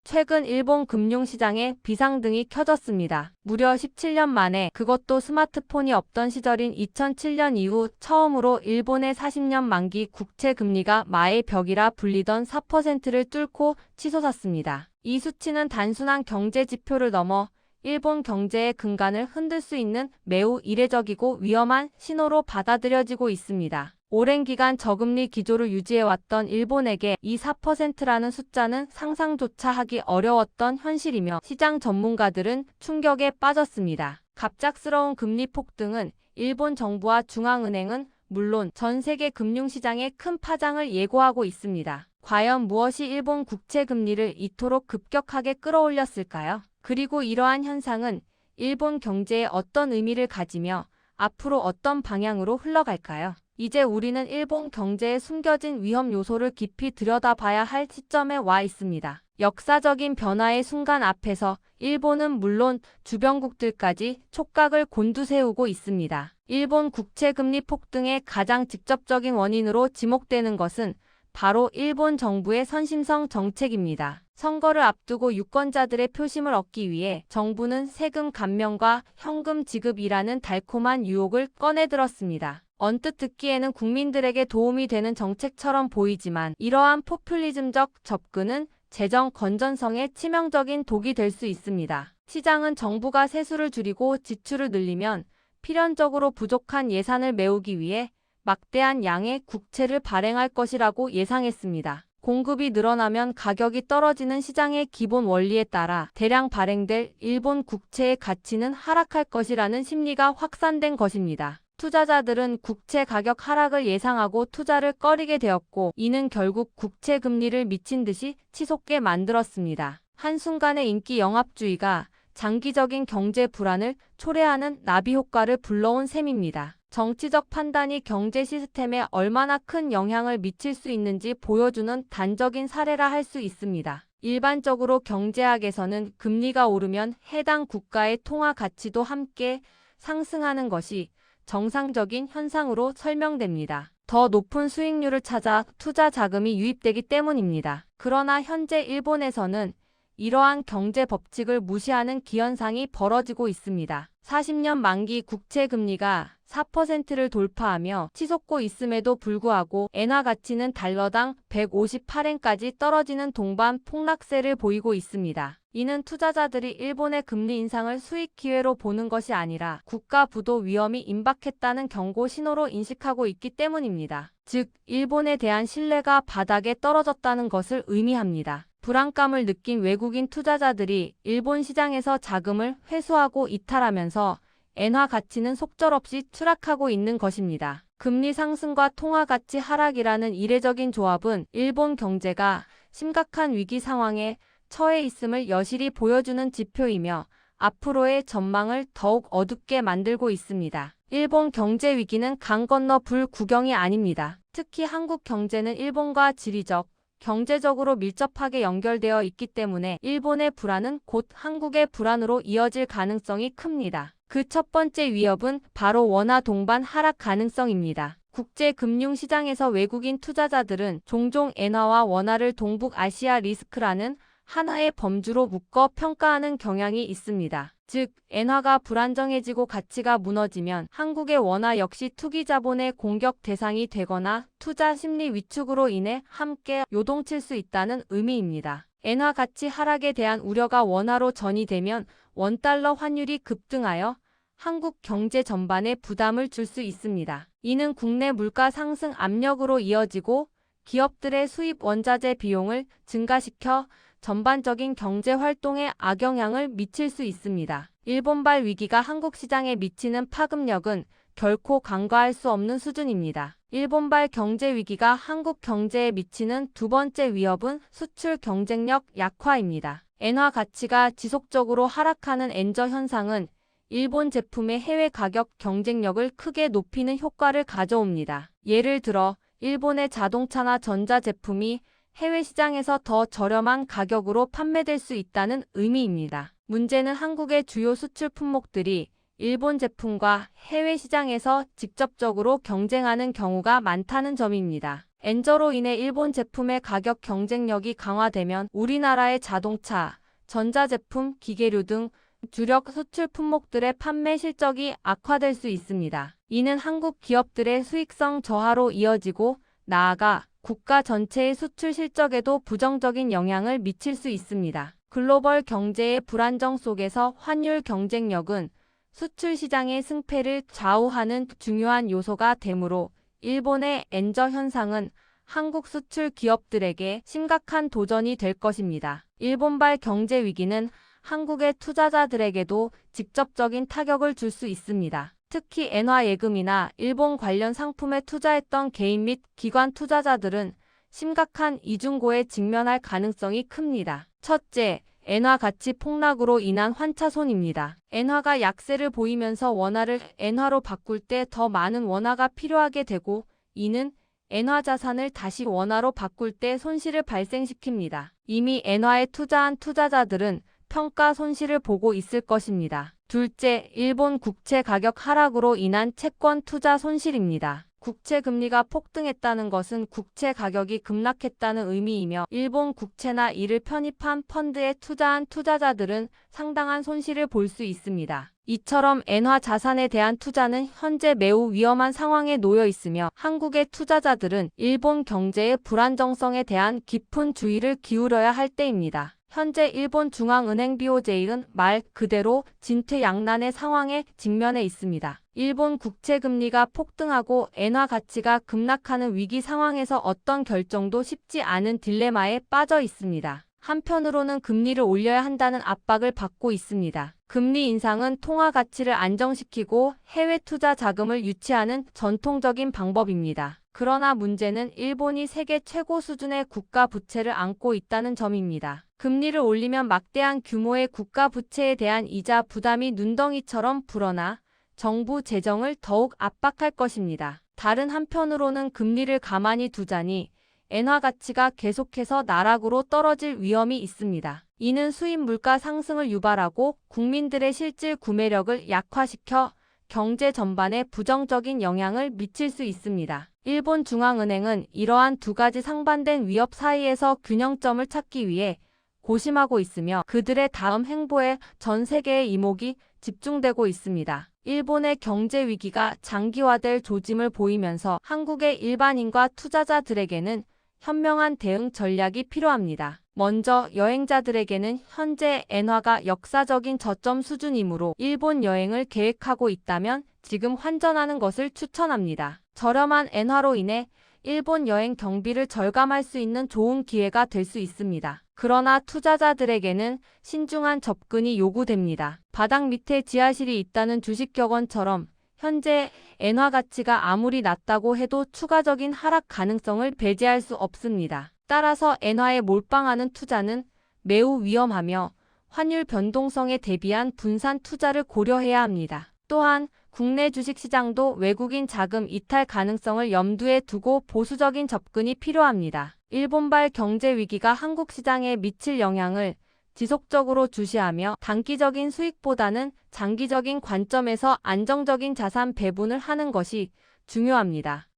최근 일본 금융시장에 비상등이 켜졌습니다. 무려 17년 만에, 그것도 스마트폰이 없던 시절인 2007년 이후 처음으로 일본의 40년 만기 국채 금리가 마의 벽이라 불리던 4%를 뚫고 치솟았습니다. 이 수치는 단순한 경제 지표를 넘어 일본 경제의 근간을 흔들 수 있는 매우 이례적이고 위험한 신호로 받아들여지고 있습니다. 오랜 기간 저금리 기조를 유지해왔던 일본에게 이 4%라는 숫자는 상상조차 하기 어려웠던 현실이며, 시장 전문가들은 충격에 빠졌습니다. 갑작스러운 금리 폭등은 일본 정부와 중앙은행은 물론 전 세계 금융시장에 큰 파장을 예고하고 있습니다. 과연 무엇이 일본 국채 금리를 이토록 급격하게 끌어올렸을까요? 그리고 이러한 현상은 일본 경제에 어떤 의미를 가지며 앞으로 어떤 방향으로 흘러갈까요? 이제 우리는 일본 경제에 숨겨진 위험 요소를 깊이 들여다봐야 할 시점에 와 있습니다. 역사적인 변화의 순간 앞에서 일본은 물론 주변국들까지 촉각을 곤두세우고 있습니다. 일본 국채 금리 폭등의 가장 직접적인 원인으로 지목되는 것은 바로 일본 정부의 선심성 정책입니다. 선거를 앞두고 유권자들의 표심을 얻기 위해 정부는 세금 감면과 현금 지급이라는 달콤한 유혹을 꺼내들었습니다. 언뜻 듣기에는 국민들에게 도움이 되는 정책처럼 보이지만, 이러한 포퓰리즘적 접근은 재정 건전성에 치명적인 독이 될 수 있습니다. 시장은 정부가 세수를 줄이고 지출을 늘리면 필연적으로 부족한 예산을 메우기 위해 막대한 양의 국채를 발행할 것이라고 예상했습니다. 공급이 늘어나면 가격이 떨어지는 시장의 기본 원리에 따라 대량 발행될 일본 국채의 가치는 하락할 것이라는 심리가 확산된 것입니다. 투자자들은 국채 가격 하락을 예상하고 투자를 꺼리게 되었고, 이는 결국 국채 금리를 미친 듯이 치솟게 만들었습니다. 한순간의 인기 영합주의가 장기적인 경제 불안을 초래하는 나비 효과를 불러온 셈입니다. 정치적 판단이 경제 시스템에 얼마나 큰 영향을 미칠 수 있는지 보여주는 단적인 사례라 할 수 있습니다. 일반적으로 경제학에서는 금리가 오르면 해당 국가의 통화 가치도 함께 상승하는 것이 정상적인 현상으로 설명됩니다. 더 높은 수익률을 찾아 투자 자금이 유입되기 때문입니다. 그러나 현재 일본에서는 이러한 경제 법칙을 무시하는 기현상이 벌어지고 있습니다. 40년 만기 국채 금리가 4%를 돌파하며 치솟고 있음에도 불구하고 엔화 가치는 달러당 158엔까지 떨어지는 동반 폭락세를 보이고 있습니다. 이는 투자자들이 일본의 금리 인상을 수익 기회로 보는 것이 아니라 국가 부도 위험이 임박했다는 경고 신호로 인식하고 있기 때문입니다. 즉, 일본에 대한 신뢰가 바닥에 떨어졌다는 것을 의미합니다. 불안감을 느낀 외국인 투자자들이 일본 시장에서 자금을 회수하고 이탈하면서 엔화 가치는 속절없이 추락하고 있는 것입니다. 금리 상승과 통화 가치 하락이라는 이례적인 조합은 일본 경제가 심각한 위기 상황에 처해 있음을 여실히 보여주는 지표이며, 앞으로의 전망을 더욱 어둡게 만들고 있습니다. 일본 경제 위기는 강 건너 불 구경이 아닙니다. 특히 한국 경제는 일본과 지리적, 경제적으로 밀접하게 연결되어 있기 때문에 일본의 불안은 곧 한국의 불안으로 이어질 가능성이 큽니다. 그 첫 번째 위협은 바로 원화 동반 하락 가능성입니다. 국제 금융시장에서 외국인 투자자들은 종종 엔화와 원화를 동북아시아 리스크라는 하나의 범주로 묶어 평가하는 경향이 있습니다. 즉, 엔화가 불안정해지고 가치가 무너지면 한국의 원화 역시 투기 자본의 공격 대상이 되거나 투자 심리 위축으로 인해 함께 요동칠 수 있다는 의미입니다. 엔화 가치 하락에 대한 우려가 원화로 전이되면 원달러 환율이 급등하여 한국 경제 전반에 부담을 줄 수 있습니다. 이는 국내 물가 상승 압력으로 이어지고 기업들의 수입 원자재 비용을 증가시켜 전반적인 경제 활동에 악영향을 미칠 수 있습니다. 일본발 위기가 한국 시장에 미치는 파급력은 결코 간과할 수 없는 수준입니다. 일본발 경제 위기가 한국 경제에 미치는 두 번째 위협은 수출 경쟁력 약화입니다. 엔화 가치가 지속적으로 하락하는 엔저 현상은 일본 제품의 해외 가격 경쟁력을 크게 높이는 효과를 가져옵니다. 예를 들어 일본의 자동차나 전자 제품이 해외 시장에서 더 저렴한 가격으로 판매될 수 있다는 의미입니다. 문제는 한국의 주요 수출 품목들이 일본 제품과 해외 시장에서 직접적으로 경쟁하는 경우가 많다는 점입니다. 엔저로 인해 일본 제품의 가격 경쟁력이 강화되면 우리나라의 자동차, 전자제품, 기계류 등 주력 수출 품목들의 판매 실적이 악화될 수 있습니다. 이는 한국 기업들의 수익성 저하로 이어지고 나아가 국가 전체의 수출 실적에도 부정적인 영향을 미칠 수 있습니다. 글로벌 경제의 불안정 속에서 환율 경쟁력은 수출 시장의 승패를 좌우하는 중요한 요소가 되므로 일본의 엔저 현상은 한국 수출 기업들에게 심각한 도전이 될 것입니다. 일본발 경제 위기는 한국의 투자자들에게도 직접적인 타격을 줄 수 있습니다. 특히 엔화 예금이나 일본 관련 상품에 투자했던 개인 및 기관 투자자들은 심각한 이중고에 직면할 가능성이 큽니다. 첫째, 엔화 가치 폭락으로 인한 환차손입니다. 엔화가 약세를 보이면서 원화를 엔화로 바꿀 때 더 많은 원화가 필요하게 되고 이는 엔화 자산을 다시 원화로 바꿀 때 손실을 발생시킵니다. 이미 엔화에 투자한 투자자들은 평가 손실을 보고 있을 것입니다. 둘째, 일본 국채 가격 하락으로 인한 채권 투자 손실입니다. 국채 금리가 폭등했다는 것은 국채 가격이 급락했다는 의미이며 일본 국채나 이를 편입한 펀드에 투자한 투자자들은 상당한 손실을 볼 수 있습니다. 이처럼 엔화 자산에 대한 투자는 현재 매우 위험한 상황에 놓여 있으며 한국의 투자자들은 일본 경제의 불안정성에 대한 깊은 주의를 기울여야 할 때입니다. 현재 일본 중앙은행 BOJ는 말 그대로 진퇴양난의 상황에 직면해 있습니다. 일본 국채 금리가 폭등하고 엔화 가치가 급락하는 위기 상황에서 어떤 결정도 쉽지 않은 딜레마에 빠져 있습니다. 한편으로는 금리를 올려야 한다는 압박을 받고 있습니다. 금리 인상은 통화 가치를 안정시키고 해외 투자 자금을 유치하는 전통적인 방법입니다. 그러나 문제는 일본이 세계 최고 수준의 국가 부채를 안고 있다는 점입니다. 금리를 올리면 막대한 규모의 국가 부채에 대한 이자 부담이 눈덩이처럼 불어나 정부 재정을 더욱 압박할 것입니다. 다른 한편으로는 금리를 가만히 두자니 엔화 가치가 계속해서 나락으로 떨어질 위험이 있습니다. 이는 수입 물가 상승을 유발하고 국민들의 실질 구매력을 약화시켜 경제 전반에 부정적인 영향을 미칠 수 있습니다. 일본 중앙은행은 이러한 두 가지 상반된 위협 사이에서 균형점을 찾기 위해 고심하고 있으며 그들의 다음 행보에 전 세계의 이목이 집중되고 있습니다. 일본의 경제 위기가 장기화될 조짐을 보이면서 한국의 일반인과 투자자들에게는 현명한 대응 전략이 필요합니다. 먼저 여행자들에게는 현재 엔화가 역사적인 저점 수준이므로 일본 여행을 계획하고 있다면 지금 환전하는 것을 추천합니다. 저렴한 엔화로 인해 일본 여행 경비를 절감할 수 있는 좋은 기회가 될 수 있습니다. 그러나 투자자들에게는 신중한 접근이 요구됩니다. 바닥 밑에 지하실이 있다는 주식 격언처럼 현재 엔화 가치가 아무리 낮다고 해도 추가적인 하락 가능성을 배제할 수 없습니다. 따라서 엔화에 몰빵하는 투자는 매우 위험하며 환율 변동성에 대비한 분산 투자를 고려해야 합니다. 또한 국내 주식시장도 외국인 자금 이탈 가능성을 염두에 두고 보수적인 접근이 필요합니다. 일본발 경제 위기가 한국 시장에 미칠 영향을 지속적으로 주시하며 단기적인 수익보다는 장기적인 관점에서 안정적인 자산 배분을 하는 것이 중요합니다.